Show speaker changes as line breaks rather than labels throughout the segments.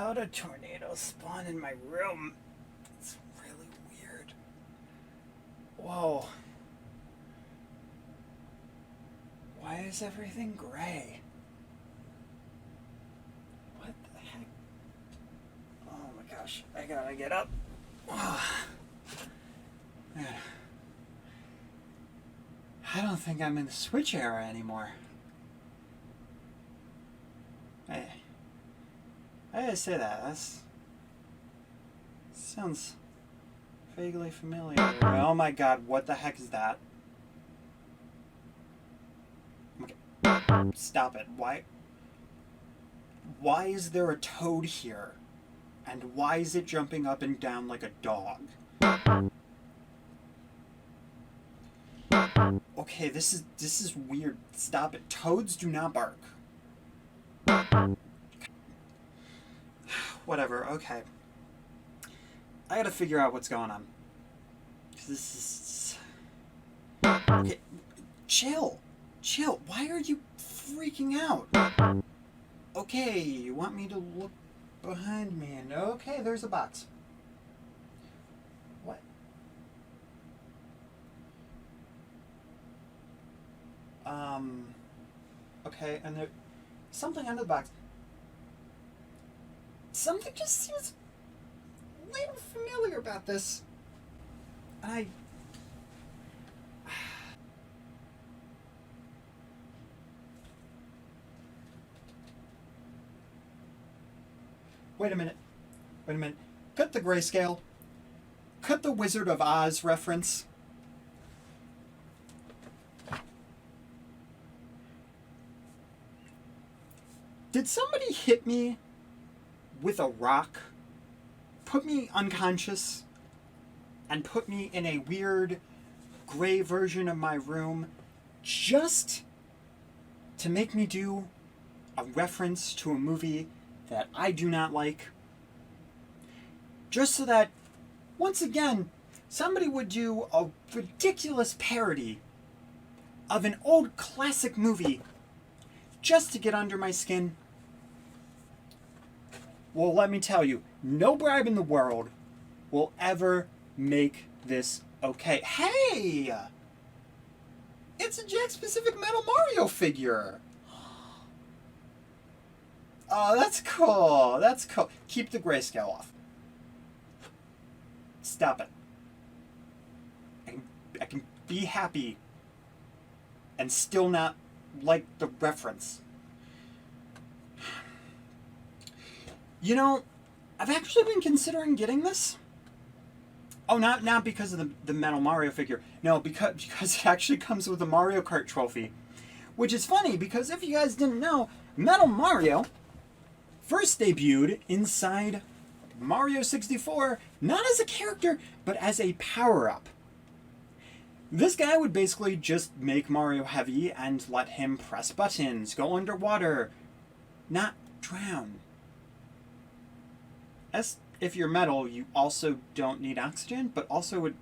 How'd a tornado spawn in my room? It's really weird. Whoa. Why is everything gray? What the heck? Oh my gosh, I gotta get up. Man. I don't think I'm in the Switch era anymore. Hey. I gotta say that. Sounds vaguely familiar. Oh my god, what the heck is that? Okay. Stop it. Why is there a toad here? And why is it jumping up and down like a dog? Okay, this is weird. Stop it. Toads do not bark. Whatever, okay. I gotta figure out what's going on. This is... Okay, chill. Chill. Why are you freaking out? Okay, you want me to look behind me and... Okay, there's a box. What? Okay, and there's something under the box. Something just seems a little familiar about this. Wait a minute. Cut the grayscale. Cut the Wizard of Oz reference. Did somebody hit me with a rock, put me unconscious, and put me in a weird gray version of my room just to make me do a reference to a movie that I do not like? Just so that, once again, somebody would do a ridiculous parody of an old classic movie just to get under my skin? Well, let me tell you, no bribe in the world will ever make this okay. Hey! It's a Jakks Pacific Metal Mario figure! Oh, that's cool. That's cool. Keep the grayscale off. Stop it. I can be happy and still not like the reference. You know, I've actually been considering getting this. Oh, not because of the Metal Mario figure. No, because it actually comes with a Mario Kart trophy. Which is funny, because if you guys didn't know, Metal Mario first debuted inside Mario 64, not as a character, but as a power-up. This guy would basically just make Mario heavy and let him press buttons, go underwater, not drown. As if you're metal, you also don't need oxygen, but also would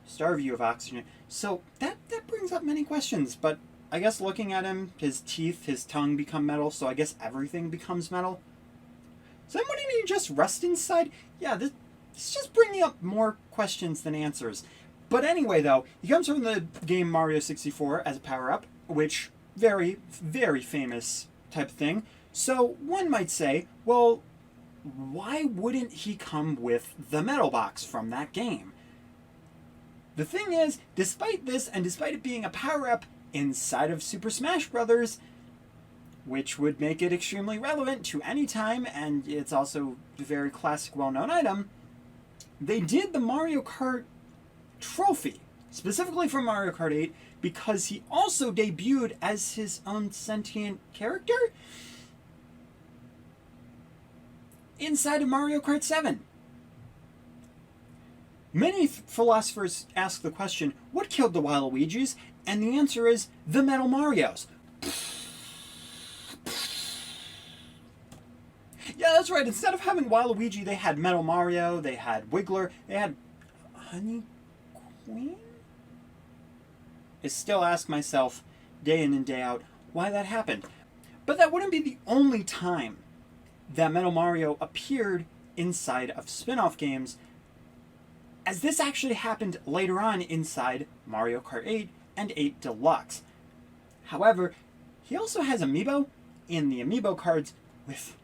starve you of oxygen. So that brings up many questions, but I guess looking at him, his teeth, his tongue become metal, so I guess everything becomes metal. So then wouldn't he just rust inside? Yeah, this just bringing up more questions than answers. But anyway, though, he comes from the game Mario 64 as a power-up, which, very, very famous type of thing. So one might say, well, why wouldn't he come with the metal box from that game? The thing is, despite this, and despite it being a power-up inside of Super Smash Bros., which would make it extremely relevant to any time, and it's also a very classic, well-known item, they did the Mario Kart trophy, specifically for Mario Kart 8, because he also debuted as his own sentient character inside of Mario Kart 7. Many philosophers ask the question, what killed the Waluigis? And the answer is, the Metal Marios. Yeah, that's right. Instead of having Waluigi, they had Metal Mario, they had Wiggler, they had Honey Queen? I still ask myself, day in and day out, why that happened. But that wouldn't be the only time that Metal Mario appeared inside of spin-off games, as this actually happened later on inside Mario Kart 8 and 8 Deluxe. However, he also has Amiibo in the Amiibo cards with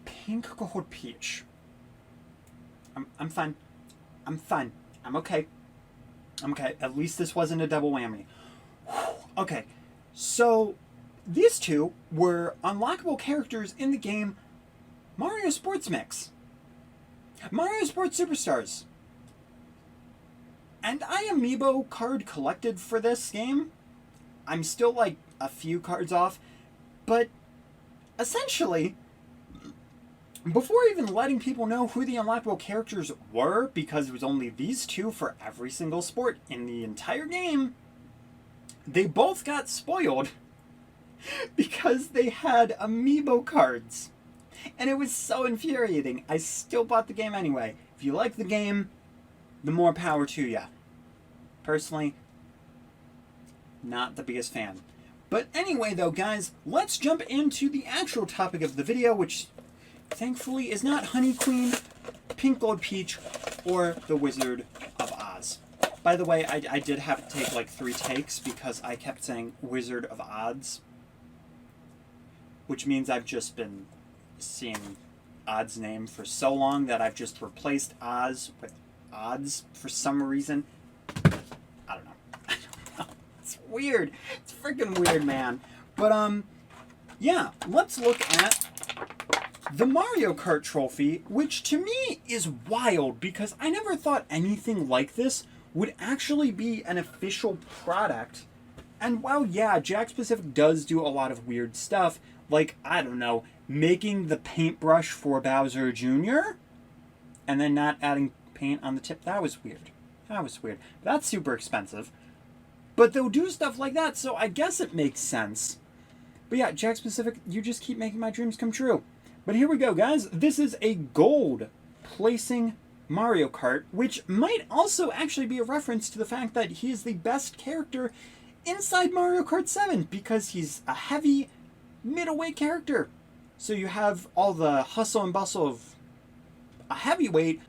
Pink Gold Peach. I'm fine. I'm fine. I'm okay. I'm okay. At least this wasn't a double whammy. Okay, so these two were unlockable characters in the game Mario Sports Mix. Mario Sports Superstars. And I Amiibo card collected for this game. I'm still like a few cards off, but essentially, before even letting people know who the unlockable characters were, because it was only these two for every single sport in the entire game, they both got spoiled because they had Amiibo cards. And it was so infuriating. I still bought the game anyway. If you like the game, the more power to ya. Personally, not the biggest fan. But anyway though, guys, let's jump into the actual topic of the video, which thankfully is not Honey Queen, Pink Gold Peach, or the Wizard of Oz. By the way, I did have to take like 3 takes because I kept saying Wizard of Oz, which means I've just been seeing Odd's name for so long that I've just replaced Oz with Odds for some reason. I don't know. It's weird. It's freaking weird, man. But yeah, let's look at the Mario Kart trophy, which to me is wild because I never thought anything like this would actually be an official product. And while yeah, Jakks Pacific does do a lot of weird stuff, like, I don't know, making the paintbrush for Bowser Jr. and then not adding paint on the tip, that was weird. That was weird. That's super expensive. But they'll do stuff like that, so I guess it makes sense. But yeah, Jakks Pacific, you just keep making my dreams come true. But here we go, guys. This is a gold placing Mario Kart, which might also actually be a reference to the fact that he is the best character inside Mario Kart 7 because he's a heavy middleweight character. So you have all the hustle and bustle of a heavyweight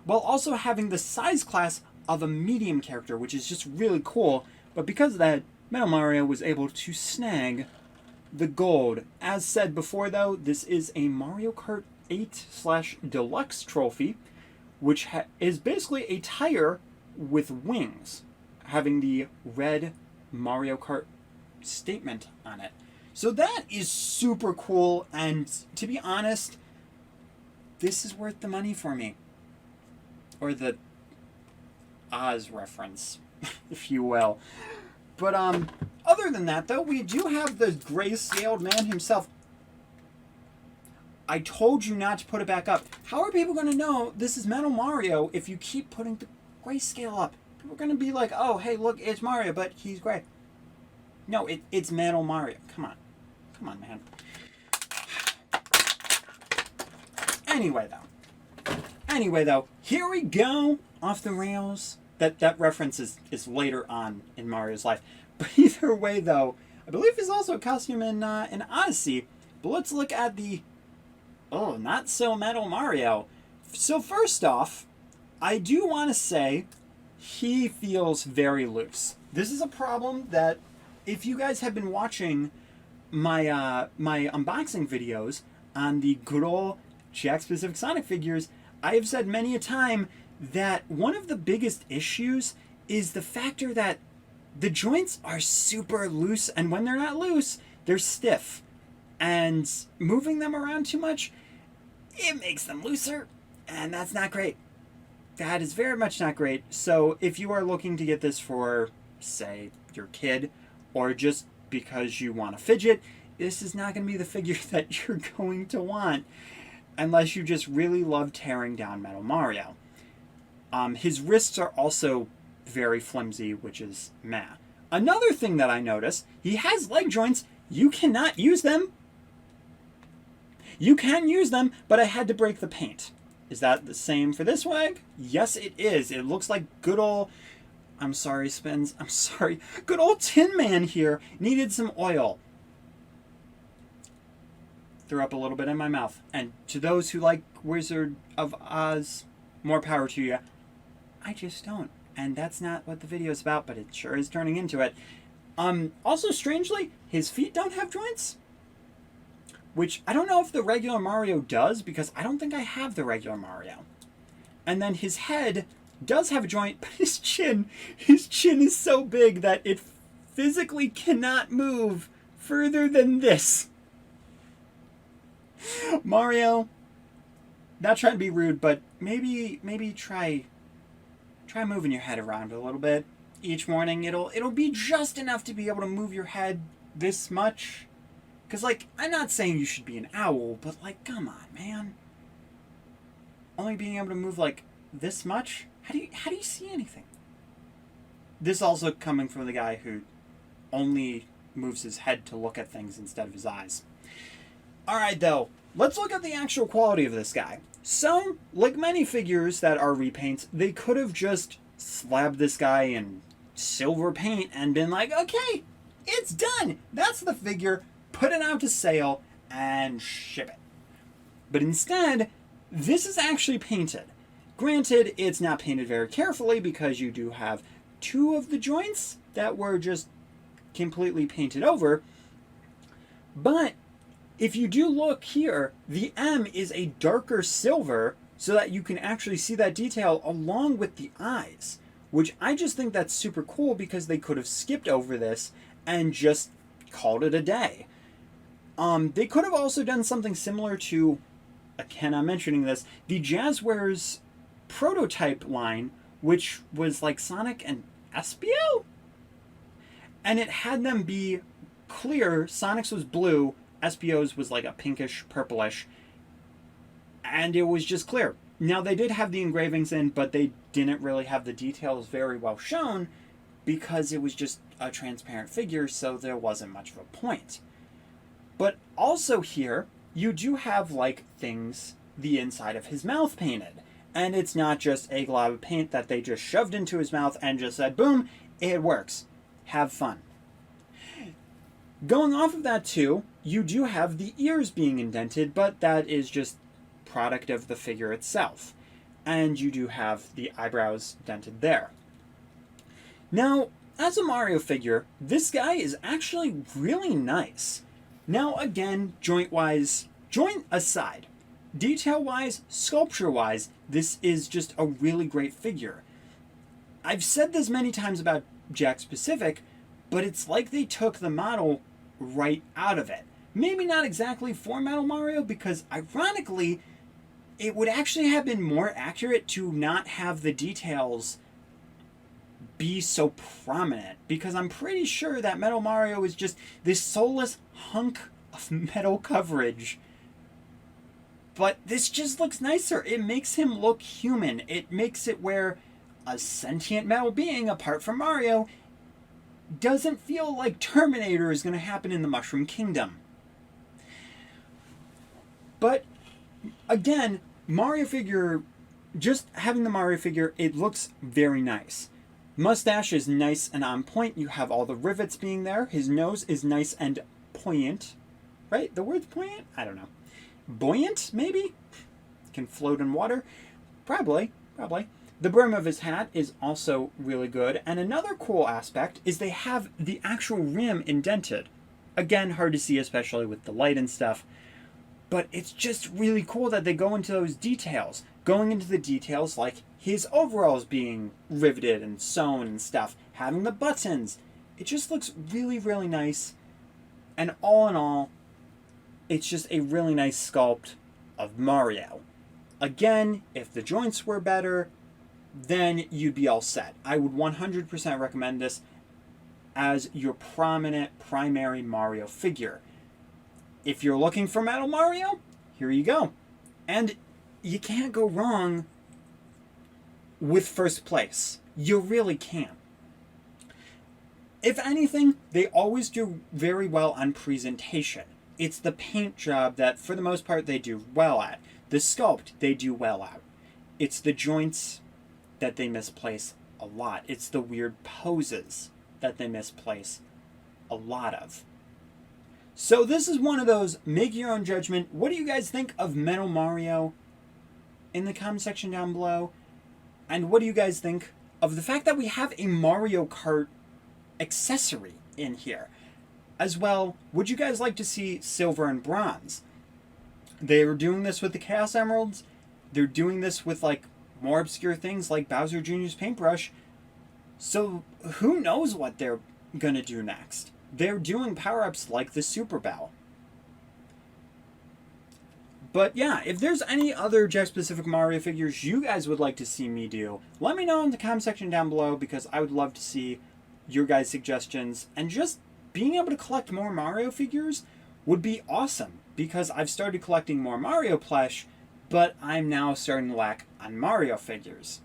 while also having the size class of a medium character, which is just really cool. But because of that, Metal Mario was able to snag the gold. As said before though, this is a Mario Kart 8/Deluxe trophy, which is basically a tire with wings, having the red Mario Kart statement on it. So that is super cool, and to be honest, this is worth the money for me. Or the Oz reference, if you will. But other than that though, we do have the gray-scaled man himself. I told you not to put it back up. How are people going to know this is Metal Mario if you keep putting the grayscale up? People are going to be like, oh, hey, look, it's Mario, but he's gray. No, it's Metal Mario. Come on. Come on, man. Anyway, though, here we go. Off the rails. That reference is later on in Mario's life. But either way, though, I believe he's also a costume in Odyssey. But let's look at the... Oh, not so Metal Mario. So first off, I do want to say he feels very loose. This is a problem that if you guys have been watching my my unboxing videos on the good old Jakks Pacific Sonic figures, I have said many a time that one of the biggest issues is the factor that the joints are super loose, and when they're not loose, they're stiff. And moving them around too much, it makes them looser, and that's not great. That is very much not great. So if you are looking to get this for, say, your kid, or just because you want to fidget, this is not going to be the figure that you're going to want unless you just really love tearing down Metal Mario. His wrists are also very flimsy, which is meh. Another thing that I noticed, he has leg joints. You cannot use them. You can use them, but I had to break the paint. Is that the same for this leg? Yes, it is. It looks like good old... I'm sorry, Spins. I'm sorry. Good old Tin Man here needed some oil. threw up a little bit in my mouth. And to those who like Wizard of Oz, more power to you. I just don't. And that's not what the video is about, but it sure is turning into it. Also, strangely, his feet don't have joints. Which I don't know if the regular Mario does, because I don't think I have the regular Mario. And then his head does have a joint, but his chin is so big that it physically cannot move further than this. Mario, not trying to be rude, but maybe try moving your head around a little bit each morning. It'll be just enough to be able to move your head this much. Because, like, I'm not saying you should be an owl, but, like, come on, man. Only being able to move, like, this much? How do you see anything? This also coming from the guy who only moves his head to look at things instead of his eyes. Alright, though. Let's look at the actual quality of this guy. So, like many figures that are repaints, they could have just slabbed this guy in silver paint and been like, okay, it's done. That's the figure. Put it out to sale and ship it. But instead, this is actually painted. Granted, it's not painted very carefully because you do have two of the joints that were just completely painted over. But if you do look here, the M is a darker silver so that you can actually see that detail along with the eyes, which I just think that's super cool because they could have skipped over this and just called it a day. They could have also done something similar to, again, I'm mentioning this, the Jazzwares prototype line, which was like Sonic and Espio? And it had them be clear. Sonic's was blue, Espio's was like a pinkish, purplish, and it was just clear. Now, they did have the engravings in, but they didn't really have the details very well shown because it was just a transparent figure, so there wasn't much of a point. But also here, you do have, like, things, the inside of his mouth painted. And it's not just a glob of paint that they just shoved into his mouth and just said, boom, it works. Have fun. Going off of that, too, you do have the ears being indented, but that is just product of the figure itself. And you do have the eyebrows dented there. Now, as a Mario figure, this guy is actually really nice. Now, again, joint-wise, joint aside, detail-wise, sculpture-wise, this is just a really great figure. I've said this many times about Jakks Pacific, but it's like they took the model right out of it. Maybe not exactly for Metal Mario, because ironically, it would actually have been more accurate to not have the details be so prominent, because I'm pretty sure that Metal Mario is just this soulless hunk of metal coverage. But this just looks nicer. It makes him look human. It makes it where a sentient metal being, apart from Mario, doesn't feel like Terminator is going to happen in the Mushroom Kingdom. But, again, Mario figure, just having the Mario figure, it looks very nice. Mustache is nice and on point. You have all the rivets being there. His nose is nice and poignant. Right? The word's poignant? I don't know. Buoyant, maybe? Can float in water? Probably. The brim of his hat is also really good. And another cool aspect is they have the actual rim indented. Again, hard to see, especially with the light and stuff. But it's just really cool that they go into those details. Going into the details like his overalls being riveted and sewn and stuff. Having the buttons. It just looks really, really nice. And all in all, it's just a really nice sculpt of Mario. Again, if the joints were better, then you'd be all set. I would 100% recommend this as your prominent primary Mario figure. If you're looking for Metal Mario, here you go. And you can't go wrong with first place. You really can't. If anything, they always do very well on presentation. It's the paint job that, for the most part, they do well at. The sculpt, they do well at. It's the joints that they misplace a lot. It's the weird poses that they misplace a lot of. So this is one of those make your own judgment. What do you guys think of Metal Mario in the comment section down below? And what do you guys think of the fact that we have a Mario Kart accessory in here? As well, would you guys like to see silver and bronze? They were doing this with the Chaos Emeralds. They're doing this with like more obscure things like Bowser Jr.'s paintbrush. So who knows what they're gonna do next? They're doing power-ups like the Super Bell. But yeah, if there's any other Jakks-specific Mario figures you guys would like to see me do, let me know in the comment section down below, because I would love to see your guys' suggestions. And just being able to collect more Mario figures would be awesome, because I've started collecting more Mario plush, but I'm now starting to lack on Mario figures.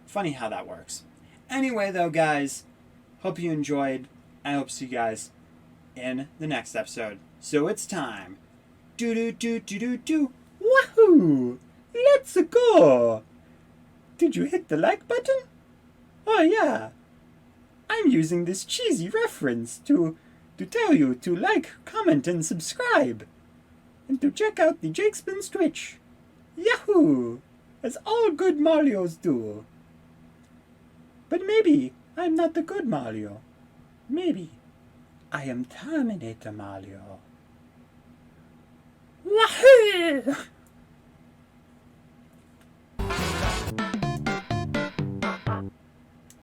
Funny how that works. Anyway though, guys, hope you enjoyed. I hope to see you guys in the next episode. So it's time. Do. Wahoo! Let's go! Did you hit the like button? Oh yeah. I'm using this cheesy reference to tell you to like, comment, and subscribe. And to check out the Jakespin's Twitch. Yahoo! As all good Marios do. But maybe I'm not the good Mario. Maybe I am Terminator Mario. Wahoo!